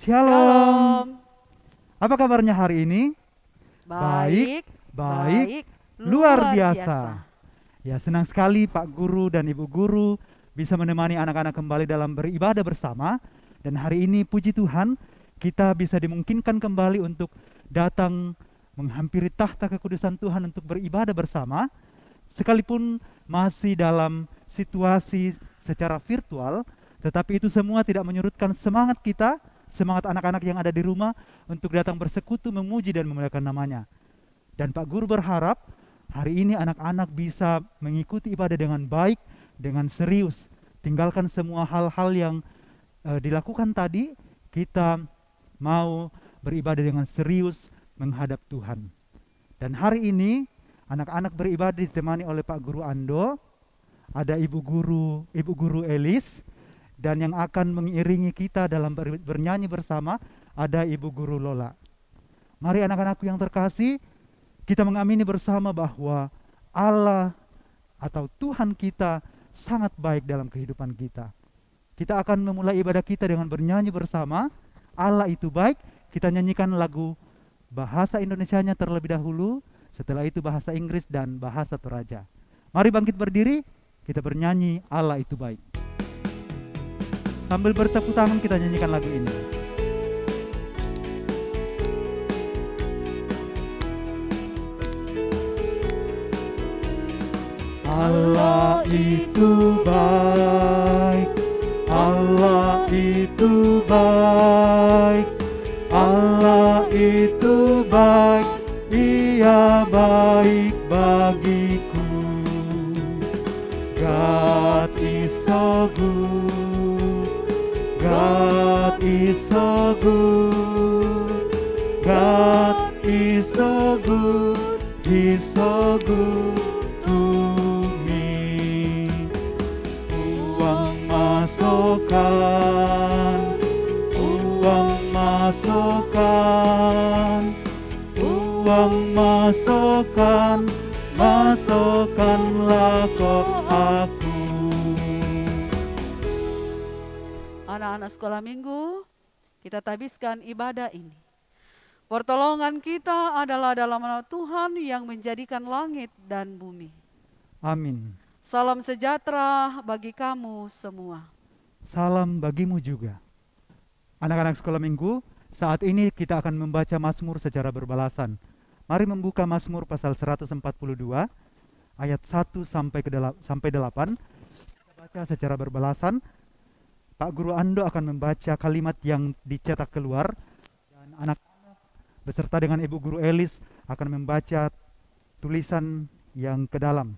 Shalom. Apa kabarnya hari ini? Baik, Luar biasa. Ya, senang sekali Pak Guru dan Ibu Guru bisa menemani anak-anak kembali dalam beribadah bersama. Dan hari ini puji Tuhan, kita bisa dimungkinkan kembali untuk datang menghampiri tahta kekudusan Tuhan untuk beribadah bersama. Sekalipun masih dalam situasi secara virtual, tetapi itu semua tidak menyurutkan semangat kita, semangat anak-anak yang ada di rumah untuk datang bersekutu, memuji dan memuliakan namanya. Dan Pak Guru berharap hari ini anak-anak bisa mengikuti ibadah dengan baik, dengan serius. Tinggalkan semua hal-hal yang dilakukan tadi, kita mau beribadah dengan serius menghadap Tuhan. Dan hari ini anak-anak beribadah ditemani oleh Pak Guru Ando, ada Ibu Guru Elis, dan yang akan mengiringi kita dalam bernyanyi bersama ada Ibu Guru Lola. Mari anak-anakku yang terkasih, kita mengamini bersama bahwa Allah atau Tuhan kita sangat baik dalam kehidupan kita. Kita akan memulai ibadah kita dengan bernyanyi bersama, Allah itu baik. Kita nyanyikan lagu bahasa Indonesianya terlebih dahulu, setelah itu bahasa Inggris dan bahasa Toraja. Mari bangkit berdiri, kita bernyanyi Allah itu baik. Sambil bertepuk tangan kita nyanyikan lagu ini. Allah itu baik, Allah itu baik, Allah itu baik, Ia baik bagiku. God is so good. God is so good, God is so good, He's so good to me. Uang masukkan, uang masukkan, uang masukkan, masukkanlah kau aku. anak-anak sekolah minggu, kita tabiskan ibadah ini. Pertolongan kita adalah dalam nama Tuhan yang menjadikan langit dan bumi. Amin. Salam sejahtera bagi kamu semua. Salam bagimu juga. Anak-anak sekolah minggu, saat ini kita akan membaca Mazmur secara berbalasan. Mari membuka Mazmur pasal 142 ayat 1 sampai 8. Kita baca secara berbalasan. Pak Guru Ando akan membaca kalimat yang dicetak keluar, dan anak-anak beserta dengan Ibu Guru Elis akan membaca tulisan yang ke dalam.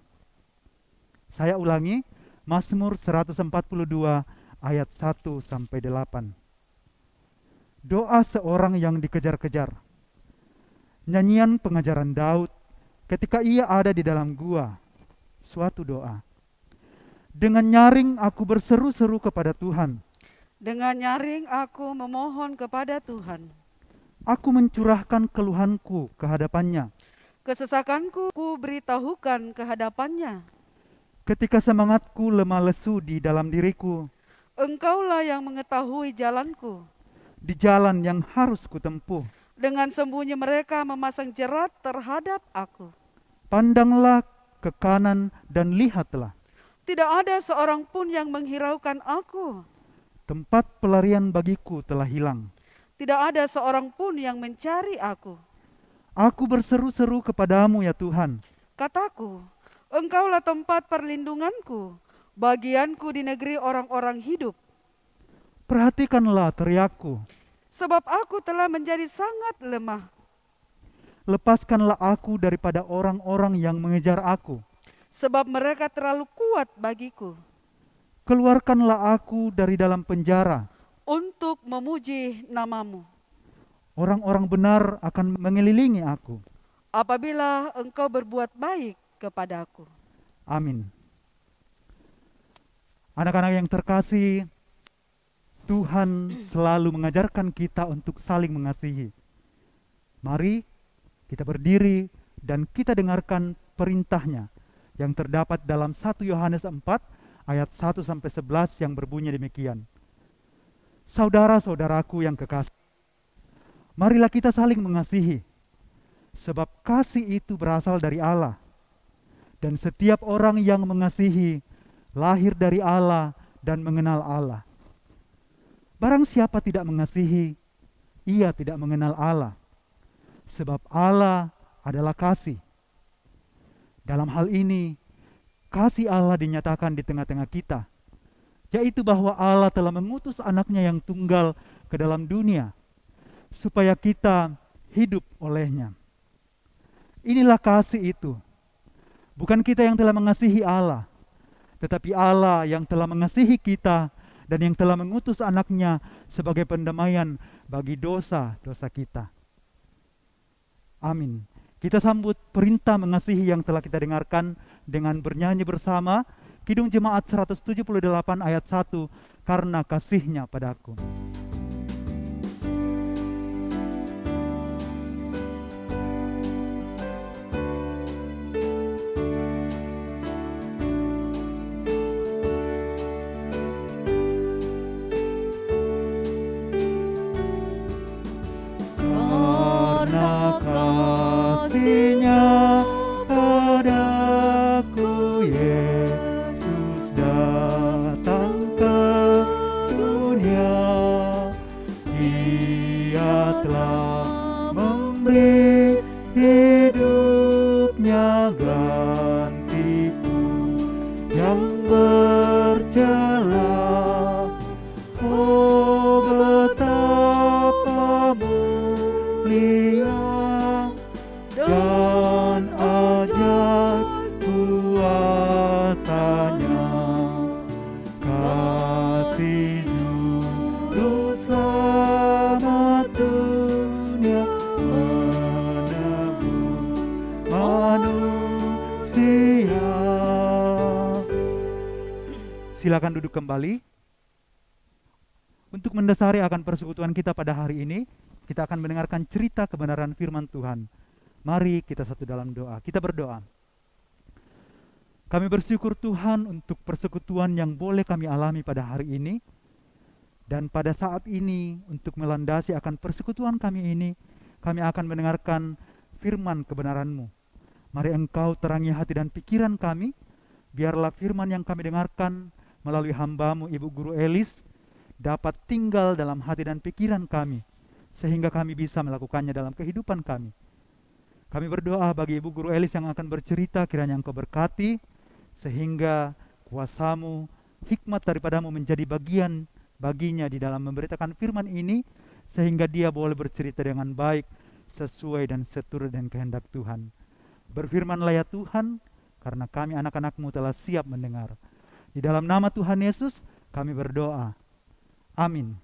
Saya ulangi, Mazmur 142 ayat 1 sampai 8. Doa seorang yang dikejar-kejar. Nyanyian pengajaran Daud ketika ia ada di dalam gua. Suatu doa. Dengan nyaring aku berseru-seru kepada Tuhan. Dengan nyaring aku memohon kepada Tuhan. Aku mencurahkan keluhanku ke hadapannya. Kesesakanku ku beritahukan ke hadapannya. Ketika semangatku lemah lesu di dalam diriku. Engkaulah yang mengetahui jalanku. Di jalan yang harus kutempuh. Dengan sembunyi mereka memasang jerat terhadap aku. Pandanglah ke kanan dan lihatlah. Tidak ada seorang pun yang menghiraukan aku. Tempat pelarian bagiku telah hilang. Tidak ada seorang pun yang mencari aku. Aku berseru-seru kepadamu ya Tuhan. Kataku, Engkaulah tempat perlindunganku, bagianku di negeri orang-orang hidup. Perhatikanlah teriakku. Sebab aku telah menjadi sangat lemah. lepaskanlah aku daripada orang-orang yang mengejar aku. Sebab mereka terlalu kuat bagiku. Keluarkanlah aku dari dalam penjara. Untuk memuji namamu. Orang-orang benar akan mengelilingi aku. Apabila engkau berbuat baik kepadaku. Amin. Anak-anak yang terkasih, Tuhan selalu mengajarkan kita untuk saling mengasihi. Mari kita berdiri dan kita dengarkan perintahnya yang terdapat dalam 1 Yohanes 4 ayat 1-11 yang berbunyi demikian. Saudara-saudaraku yang kekasih, marilah kita saling mengasihi, sebab kasih itu berasal dari Allah. Dan setiap orang yang mengasihi lahir dari Allah dan mengenal Allah. Barang siapa tidak mengasihi, ia tidak mengenal Allah, sebab Allah adalah kasih. Dalam hal ini, kasih Allah dinyatakan di tengah-tengah kita, yaitu bahwa Allah telah mengutus anaknya yang tunggal ke dalam dunia, supaya kita hidup olehnya. Inilah kasih itu. Bukan kita yang telah mengasihi Allah, tetapi Allah yang telah mengasihi kita dan yang telah mengutus anaknya sebagai pendamaian bagi dosa-dosa kita. Amin. Kita sambut perintah mengasihi yang telah kita dengarkan dengan bernyanyi bersama Kidung Jemaat 178 ayat 1, karena kasihnya padaku. Silakan duduk kembali. Untuk mendasari akan persekutuan kita pada hari ini, kita akan mendengarkan cerita kebenaran firman Tuhan. Mari kita satu dalam doa. Kita berdoa. Kami bersyukur Tuhan untuk persekutuan yang boleh kami alami pada hari ini. Dan pada saat ini, untuk melandasi akan persekutuan kami ini, kami akan mendengarkan firman kebenaran-Mu. Mari Engkau terangi hati dan pikiran kami, biarlah firman yang kami dengarkan melalui hamba-Mu Ibu Guru Elis dapat tinggal dalam hati dan pikiran kami, sehingga kami bisa melakukannya dalam kehidupan kami. Kami berdoa bagi Ibu Guru Elis yang akan bercerita, kiranya Engkau berkati, sehingga kuasa-Mu, hikmat daripada-Mu menjadi bagian baginya di dalam memberitakan firman ini, sehingga dia boleh bercerita dengan baik, sesuai dan seturut dengan kehendak Tuhan. Berfirmanlah ya Tuhan, karena kami anak-anak-Mu telah siap mendengar. Di dalam nama Tuhan Yesus kami berdoa. Amin.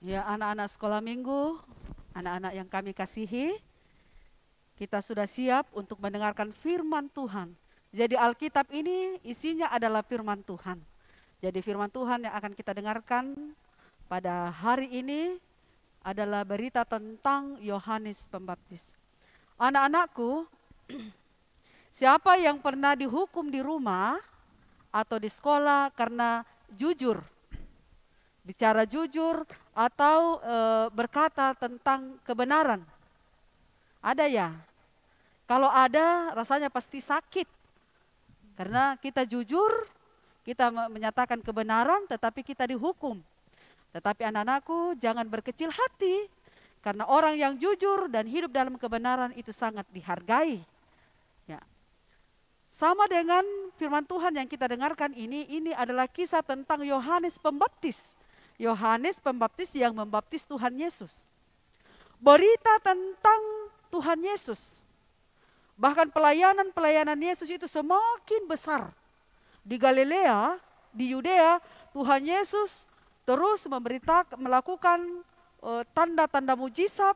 Ya, anak-anak sekolah minggu, anak-anak yang kami kasihi, kita sudah siap untuk mendengarkan firman Tuhan. Jadi Alkitab ini isinya adalah firman Tuhan. Jadi firman Tuhan yang akan kita dengarkan pada hari ini adalah berita tentang Yohanes Pembaptis. Anak-anakku, siapa yang pernah dihukum di rumah atau di sekolah karena jujur, bicara jujur atau berkata tentang kebenaran? Ada ya? Kalau ada, rasanya pasti sakit. Karena kita jujur, kita menyatakan kebenaran, tetapi kita dihukum. Tetapi anak-anakku, jangan berkecil hati, karena orang yang jujur dan hidup dalam kebenaran itu sangat dihargai. Ya. Sama dengan firman Tuhan yang kita dengarkan ini adalah kisah tentang Yohanes Pembaptis. Yohanes Pembaptis yang membaptis Tuhan Yesus. Berita tentang Tuhan Yesus. Bahkan pelayanan Yesus itu semakin besar. Di Galilea, di Yudea, Tuhan Yesus terus melakukan tanda-tanda mujizat,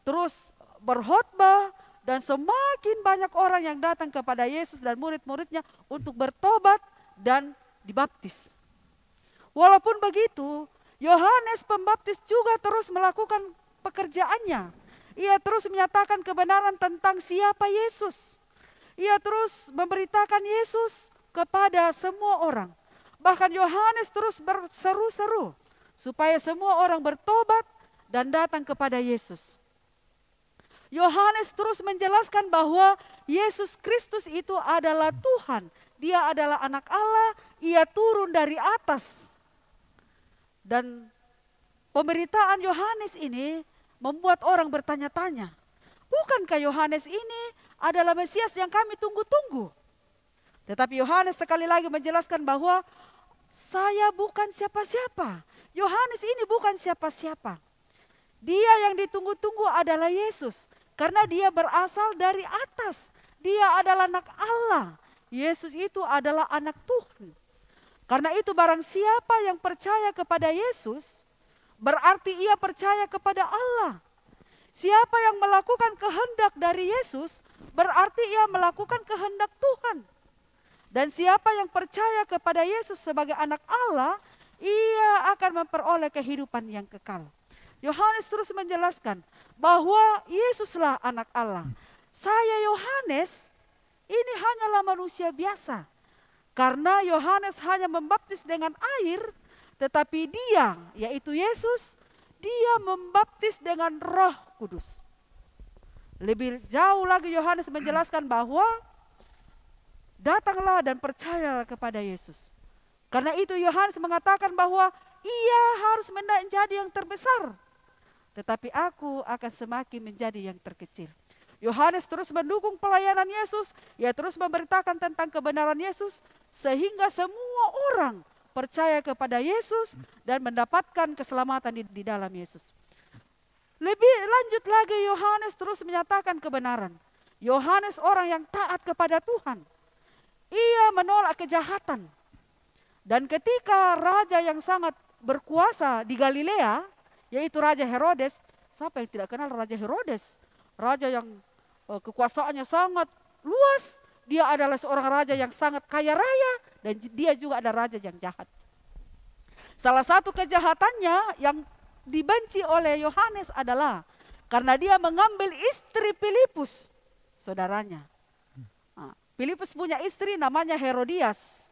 terus berkhotbah, dan semakin banyak orang yang datang kepada Yesus dan murid-muridnya untuk bertobat dan dibaptis. Walaupun begitu, Yohanes Pembaptis juga terus melakukan pekerjaannya. Ia terus menyatakan kebenaran tentang siapa Yesus. Ia terus memberitakan Yesus kepada semua orang. Bahkan Yohanes terus berseru-seru supaya semua orang bertobat dan datang kepada Yesus. Yohanes terus menjelaskan bahwa Yesus Kristus itu adalah Tuhan. Dia adalah anak Allah, ia turun dari atas. Dan pemberitaan Yohanes ini membuat orang bertanya-tanya, bukankah Yohanes ini adalah Mesias yang kami tunggu-tunggu? Tetapi Yohanes sekali lagi menjelaskan bahwa saya bukan siapa-siapa. Yohanes ini bukan siapa-siapa. Dia yang ditunggu-tunggu adalah Yesus. Karena dia berasal dari atas. Dia adalah anak Allah. Yesus itu adalah anak Tuhan. Karena itu barang siapa yang percaya kepada Yesus, berarti ia percaya kepada Allah. Siapa yang melakukan kehendak dari Yesus, berarti ia melakukan kehendak Tuhan. Dan siapa yang percaya kepada Yesus sebagai anak Allah, ia akan memperoleh kehidupan yang kekal. Yohanes terus menjelaskan bahwa Yesuslah anak Allah. Saya Yohanes, ini hanyalah manusia biasa. Karena Yohanes hanya membaptis dengan air, tetapi dia, yaitu Yesus, dia membaptis dengan Roh Kudus. Lebih jauh lagi Yohanes menjelaskan bahwa datanglah dan percayalah kepada Yesus. Karena itu Yohanes mengatakan bahwa ia harus menjadi yang terbesar, tetapi aku akan semakin menjadi yang terkecil. Yohanes terus mendukung pelayanan Yesus, ia terus memberitakan tentang kebenaran Yesus, sehingga semua orang percaya kepada Yesus dan mendapatkan keselamatan di dalam Yesus. Lebih lanjut lagi Yohanes terus menyatakan kebenaran. Yohanes orang yang taat kepada Tuhan. Ia menolak kejahatan. Dan ketika raja yang sangat berkuasa di Galilea, yaitu Raja Herodes, siapa yang tidak kenal Raja Herodes? Raja yang kekuasaannya sangat luas, dia adalah seorang raja yang sangat kaya raya, dan dia juga ada raja yang jahat. Salah satu kejahatannya yang dibenci oleh Yohanes adalah karena dia mengambil istri Filipus, saudaranya. Filipus punya istri namanya Herodias,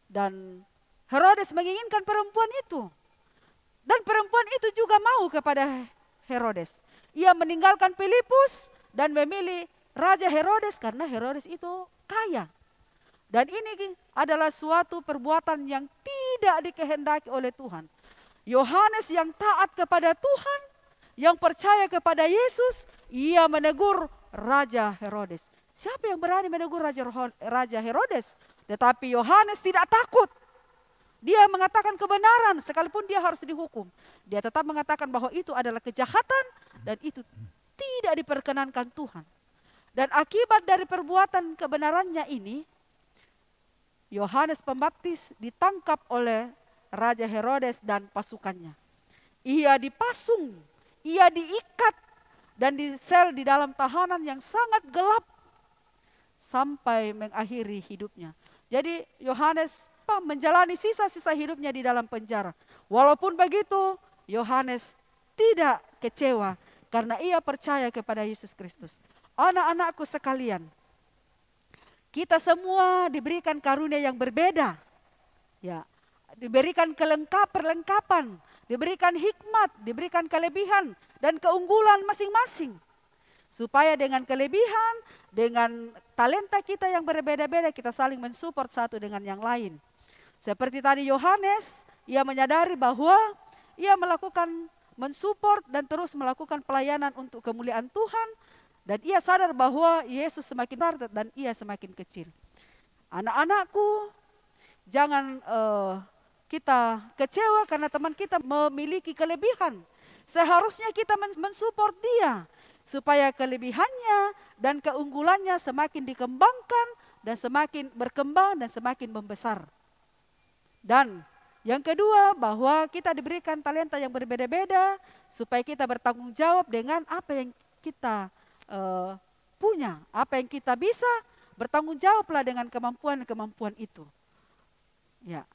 dan Herodes menginginkan perempuan itu. Dan perempuan itu juga mau kepada Herodes. Ia meninggalkan Filipus dan memilih Raja Herodes karena Herodes itu kaya. Dan ini adalah suatu perbuatan yang tidak dikehendaki oleh Tuhan. Yohanes yang taat kepada Tuhan, yang percaya kepada Yesus, ia menegur Raja Herodes. Siapa yang berani menegur Raja Herodes? Tetapi Yohanes tidak takut. Dia mengatakan kebenaran sekalipun dia harus dihukum. Dia tetap mengatakan bahwa itu adalah kejahatan dan itu tidak diperkenankan Tuhan. Dan akibat dari perbuatan kebenarannya ini, Yohanes Pembaptis ditangkap oleh Raja Herodes dan pasukannya. Ia dipasung, ia diikat dan disel di dalam tahanan yang sangat gelap sampai mengakhiri hidupnya. Jadi Yohanes menjalani sisa-sisa hidupnya di dalam penjara. Walaupun begitu, Yohanes tidak kecewa karena ia percaya kepada Yesus Kristus. Anak-anakku sekalian, kita semua diberikan karunia yang berbeda. Ya, diberikan perlengkapan, diberikan hikmat, diberikan kelebihan dan keunggulan masing-masing. Supaya dengan kelebihan, dengan talenta kita yang berbeda-beda, kita saling mensupport satu dengan yang lain. Seperti tadi Yohanes, ia menyadari bahwa ia mensupport dan terus melakukan pelayanan untuk kemuliaan Tuhan. Dan ia sadar bahwa Yesus semakin besar dan ia semakin kecil. Anak-anakku, jangan kita kecewa karena teman kita memiliki kelebihan. Seharusnya kita mensupport dia supaya kelebihannya dan keunggulannya semakin dikembangkan dan semakin berkembang dan semakin membesar. Dan yang kedua, bahwa kita diberikan talenta yang berbeda-beda supaya kita bertanggung jawab dengan apa yang kita punya, apa yang kita bisa, bertanggung jawablah dengan kemampuan-kemampuan itu. Ya.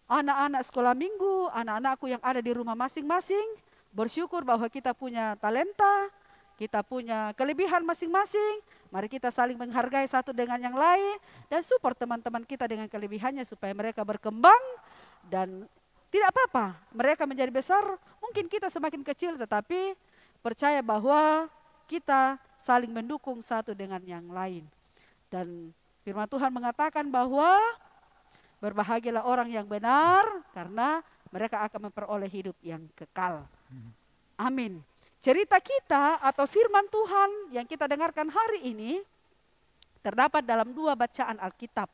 Anak-anak sekolah minggu, anak-anakku yang ada di rumah masing-masing, bersyukur bahwa kita punya talenta, kita punya kelebihan masing-masing. Mari kita saling menghargai satu dengan yang lain dan support teman-teman kita dengan kelebihannya supaya mereka berkembang dan tidak apa-apa. Mereka menjadi besar, mungkin kita semakin kecil, tetapi percaya bahwa kita saling mendukung satu dengan yang lain. Dan firman Tuhan mengatakan bahwa berbahagialah orang yang benar karena mereka akan memperoleh hidup yang kekal. Amin. Cerita kita atau firman Tuhan yang kita dengarkan hari ini terdapat dalam 2 bacaan Alkitab.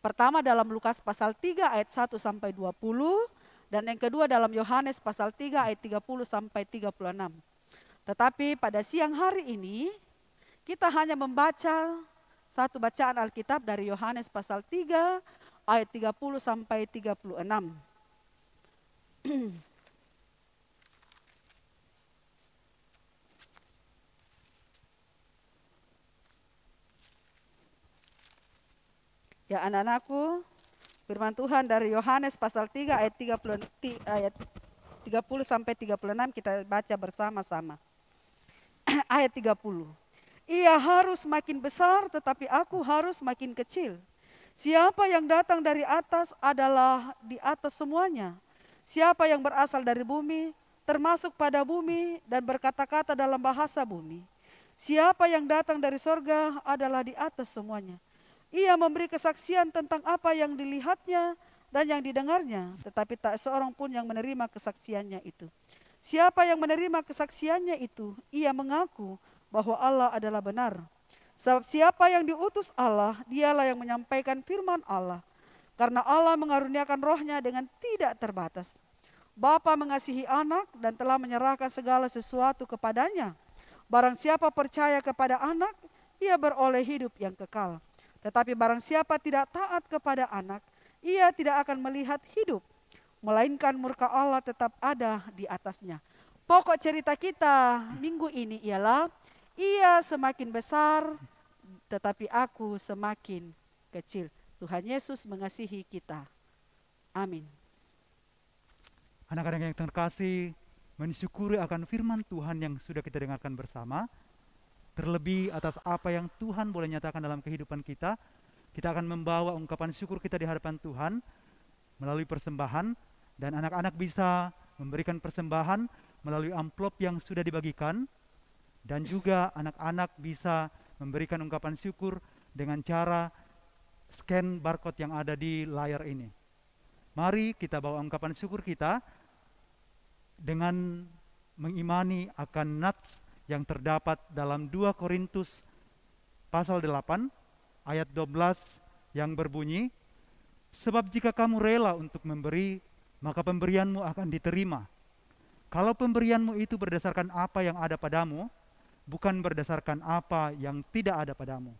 Pertama dalam Lukas pasal 3 ayat 1 sampai 20 dan yang kedua dalam Yohanes pasal 3 ayat 30 sampai 36. Tetapi pada siang hari ini kita hanya membaca satu bacaan Alkitab dari Yohanes pasal 3 ayat 30 sampai 36. Ya anak-anakku, firman Tuhan dari Yohanes pasal 3 ayat 30 sampai 36 kita baca bersama-sama. Ayat 30. Ia harus makin besar tetapi aku harus makin kecil. Siapa yang datang dari atas adalah di atas semuanya. Siapa yang berasal dari bumi, termasuk pada bumi dan berkata-kata dalam bahasa bumi. Siapa yang datang dari sorga adalah di atas semuanya. Ia memberi kesaksian tentang apa yang dilihatnya dan yang didengarnya, tetapi tak seorang pun yang menerima kesaksiannya itu. Siapa yang menerima kesaksiannya itu, ia mengaku bahwa Allah adalah benar. Sebab siapa yang diutus Allah, dialah yang menyampaikan firman Allah. Karena Allah mengaruniakan rohnya dengan tidak terbatas. Bapa mengasihi anak dan telah menyerahkan segala sesuatu kepadanya. Barang siapa percaya kepada anak, ia beroleh hidup yang kekal. Tetapi barang siapa tidak taat kepada anak, ia tidak akan melihat hidup, melainkan murka Allah tetap ada di atasnya. Pokok cerita kita minggu ini ialah, ia semakin besar, tetapi aku semakin kecil. Tuhan Yesus mengasihi kita. Amin. Anak-anak yang terkasih, mensyukuri akan firman Tuhan yang sudah kita dengarkan bersama. Terlebih atas apa yang Tuhan boleh nyatakan dalam kehidupan kita, kita akan membawa ungkapan syukur kita di hadapan Tuhan melalui persembahan, dan anak-anak bisa memberikan persembahan melalui amplop yang sudah dibagikan, dan juga anak-anak bisa memberikan ungkapan syukur dengan cara scan barcode yang ada di layar ini. Mari kita bawa ungkapan syukur kita dengan mengimani akan nats yang terdapat dalam 2 Korintus pasal 8 ayat 12 yang berbunyi, sebab jika kamu rela untuk memberi, maka pemberianmu akan diterima. Kalau pemberianmu itu berdasarkan apa yang ada padamu, bukan berdasarkan apa yang tidak ada padamu.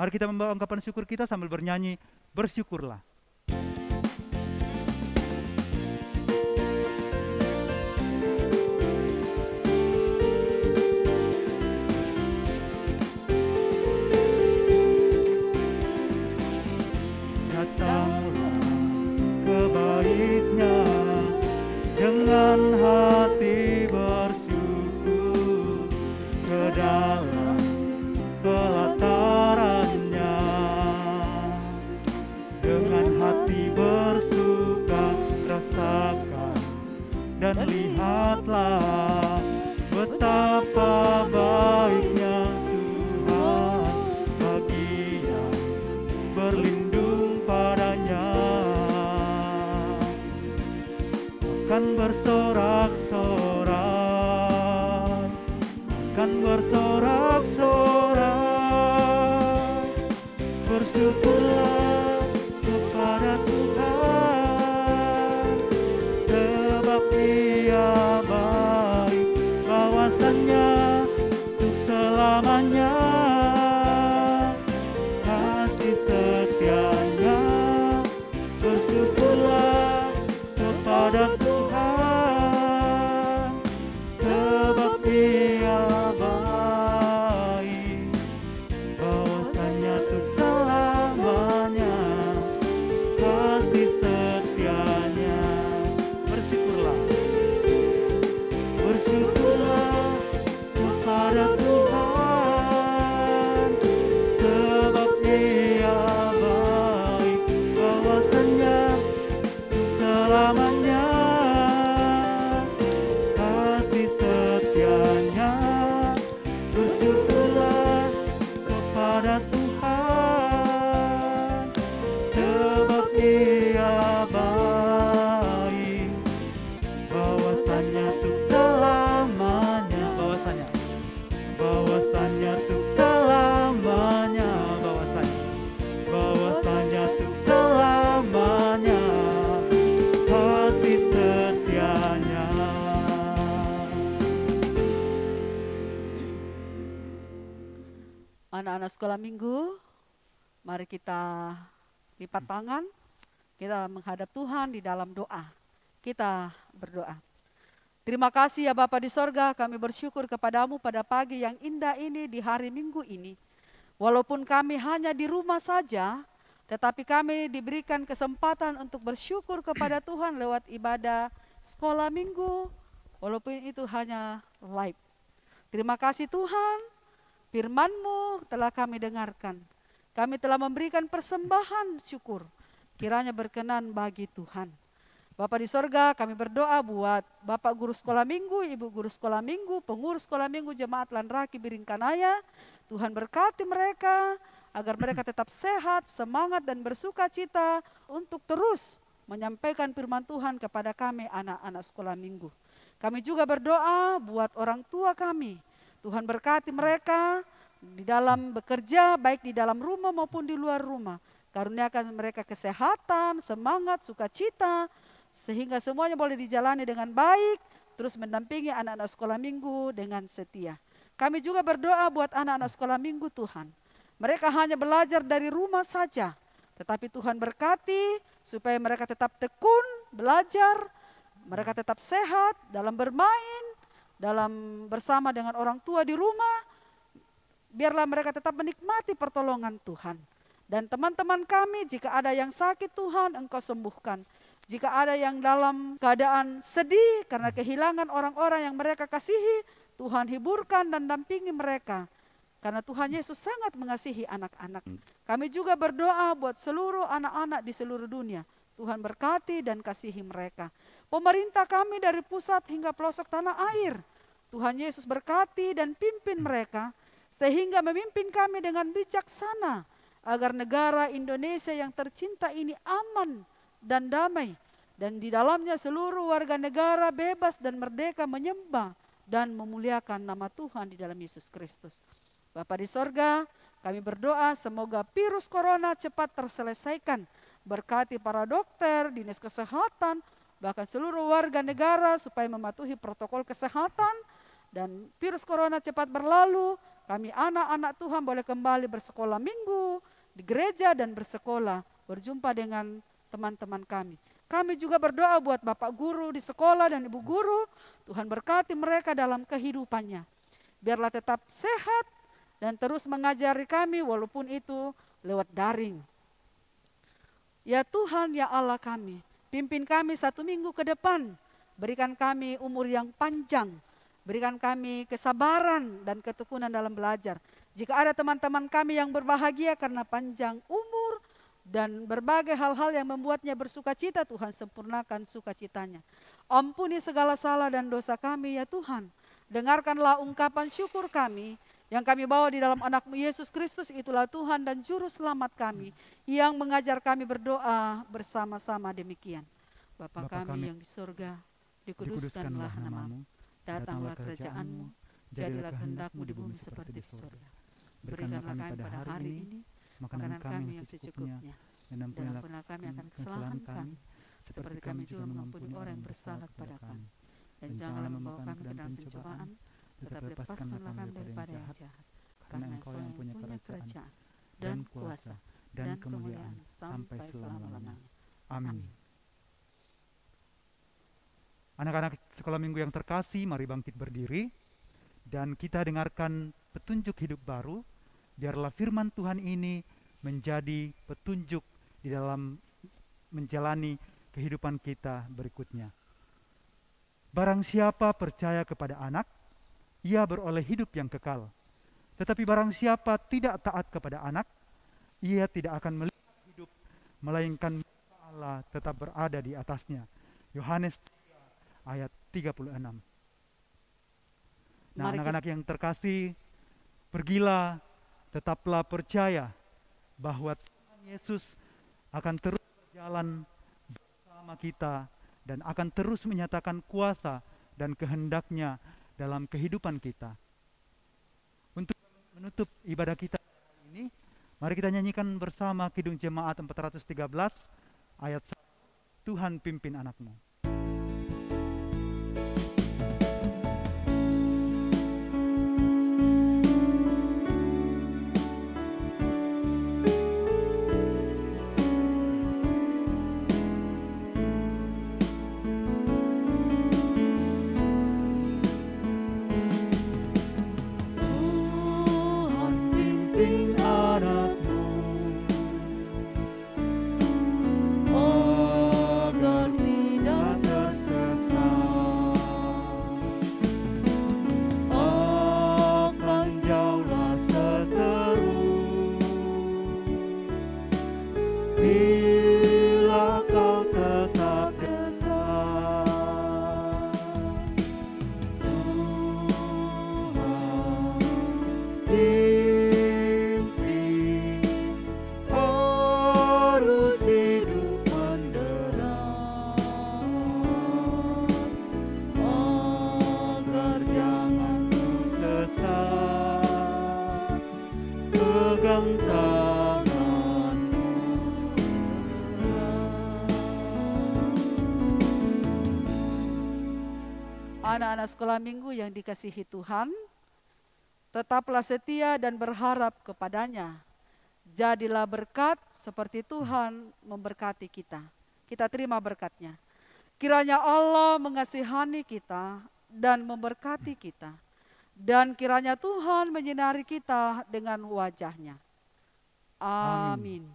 Mari kita membawa ungkapan syukur kita sambil bernyanyi, bersyukurlah. Dengan hati bersyukur ke dalam pelatarannya, dengan selamanya. Kasih setianya, bersyukurlah kepada Tuhan, sebab Dia baik, bahwasanya untuk selamanya. Kasih setianya, bersyukurlah, bersyukurlah kepada Tuhan, sebab Dia baik, bahwasanya untuk selamanya. Kasih setianya, bersyukurlah kepada Tuhan, sebab Dia baik, bahwasanya untuk selamanya. Bahwasanya untuk selamanya, bahwasanya untuk selamanya. Kasih setianya. Anak-anak sekolah minggu, mari kita lipat tangan, kita menghadap Tuhan di dalam doa. Kita berdoa. Terima kasih ya Bapa di sorga, kami bersyukur kepadamu pada pagi yang indah ini di hari Minggu ini. Walaupun kami hanya di rumah saja, tetapi kami diberikan kesempatan untuk bersyukur kepada Tuhan lewat ibadah sekolah minggu, walaupun itu hanya live. Terima kasih Tuhan, firman-Mu telah kami dengarkan. Kami telah memberikan persembahan syukur, kiranya berkenan bagi Tuhan. Bapa di sorga, kami berdoa buat Bapak Guru Sekolah Minggu, Ibu Guru Sekolah Minggu, pengurus Sekolah Minggu Jemaat Lanraki Biringkanaya. Tuhan berkati mereka, agar mereka tetap sehat, semangat dan bersuka cita untuk terus menyampaikan firman Tuhan kepada kami anak-anak Sekolah Minggu. Kami juga berdoa buat orang tua kami. Tuhan berkati mereka di dalam bekerja, baik di dalam rumah maupun di luar rumah. Karuniakan mereka kesehatan, semangat, sukacita, sehingga semuanya boleh dijalani dengan baik, terus mendampingi anak-anak sekolah minggu dengan setia. Kami juga berdoa buat anak-anak sekolah minggu Tuhan. Mereka hanya belajar dari rumah saja, tetapi Tuhan berkati supaya mereka tetap tekun belajar, mereka tetap sehat dalam bermain, dalam bersama dengan orang tua di rumah. Biarlah mereka tetap menikmati pertolongan Tuhan. Dan teman-teman kami, jika ada yang sakit Tuhan, Engkau sembuhkan. Jika ada yang dalam keadaan sedih karena kehilangan orang-orang yang mereka kasihi, Tuhan hiburkan dan dampingi mereka. Karena Tuhan Yesus sangat mengasihi anak-anak. Kami juga berdoa buat seluruh anak-anak di seluruh dunia. Tuhan berkati dan kasihi mereka. Pemerintah kami dari pusat hingga pelosok tanah air, Tuhan Yesus berkati dan pimpin mereka, sehingga memimpin kami dengan bijaksana, agar negara Indonesia yang tercinta ini aman dan damai, dan di dalamnya seluruh warga negara bebas dan merdeka menyembah dan memuliakan nama Tuhan di dalam Yesus Kristus. Bapa di sorga, kami berdoa semoga virus corona cepat terselesaikan. Berkati para dokter, dinas kesehatan, bahkan seluruh warga negara supaya mematuhi protokol kesehatan, dan virus corona cepat berlalu. Kami anak-anak Tuhan boleh kembali bersekolah minggu di gereja dan bersekolah, berjumpa dengan teman-teman kami. Kami juga berdoa buat Bapak Guru di sekolah dan Ibu Guru, Tuhan berkati mereka dalam kehidupannya. Biarlah tetap sehat dan terus mengajari kami walaupun itu lewat daring. Ya Tuhan, ya Allah kami, pimpin kami 1 minggu ke depan, berikan kami umur yang panjang, berikan kami kesabaran dan ketekunan dalam belajar. Jika ada teman-teman kami yang berbahagia karena panjang umur dan berbagai hal-hal yang membuatnya bersuka cita, Tuhan sempurnakan sukacitanya. Ampuni segala salah dan dosa kami ya Tuhan. Dengarkanlah ungkapan syukur kami yang kami bawa di dalam anak-Mu Yesus Kristus, itulah Tuhan dan Juru Selamat kami yang mengajar kami berdoa bersama-sama demikian. Bapa kami yang di surga, dikuduskanlah nama-Mu, datanglah kerajaan-Mu, jadilah kehendak-Mu di bumi seperti di surga. Berikanlah kami pada hari ini makanan kami yang secukupnya, dan ampunilah kami akan kesalahan kami, seperti kami juga mengampuni orang yang bersalah kepada kami. Dan janganlah membawa kami ke dalam pencobaan, tetapi lepaskanlah kami daripada yang jahat. kemuliaan sampai selama-lamanya. Amin. Anak-anak sekolah minggu yang terkasih, mari bangkit berdiri dan kita dengarkan petunjuk hidup baru. Biarlah firman Tuhan ini menjadi petunjuk di dalam menjalani kehidupan kita berikutnya. Barang siapa percaya kepada anak, ia beroleh hidup yang kekal. Tetapi barang siapa tidak taat kepada anak, ia tidak akan melihat hidup, melainkan Allah tetap berada di atasnya. Yohanes 3 ayat 36. Nah, anak-anak yang terkasih, pergilah, tetaplah percaya bahwa Tuhan Yesus akan terus berjalan bersama kita dan akan terus menyatakan kuasa dan kehendaknya dalam kehidupan kita. Untuk menutup ibadah kita hari ini, mari kita nyanyikan bersama Kidung Jemaat 413 ayat 1, Tuhan pimpin anakmu. Anak-anak sekolah minggu yang dikasihi Tuhan, tetaplah setia dan berharap kepadanya. Jadilah berkat seperti Tuhan memberkati kita. Kita terima berkatnya. Kiranya Allah mengasihani kita dan memberkati kita. Dan kiranya Tuhan menyinari kita dengan wajahnya. Amin.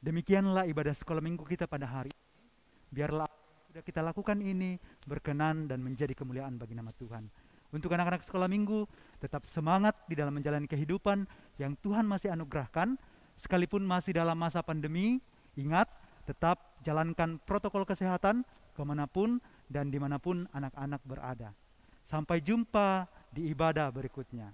Demikianlah ibadah sekolah minggu kita pada hari ini. Biarlah sudah kita lakukan ini berkenan dan menjadi kemuliaan bagi nama Tuhan. Untuk anak-anak sekolah minggu, tetap semangat di dalam menjalani kehidupan yang Tuhan masih anugerahkan. Sekalipun masih dalam masa pandemi, ingat tetap jalankan protokol kesehatan kemanapun dan dimanapun anak-anak berada. Sampai jumpa di ibadah berikutnya.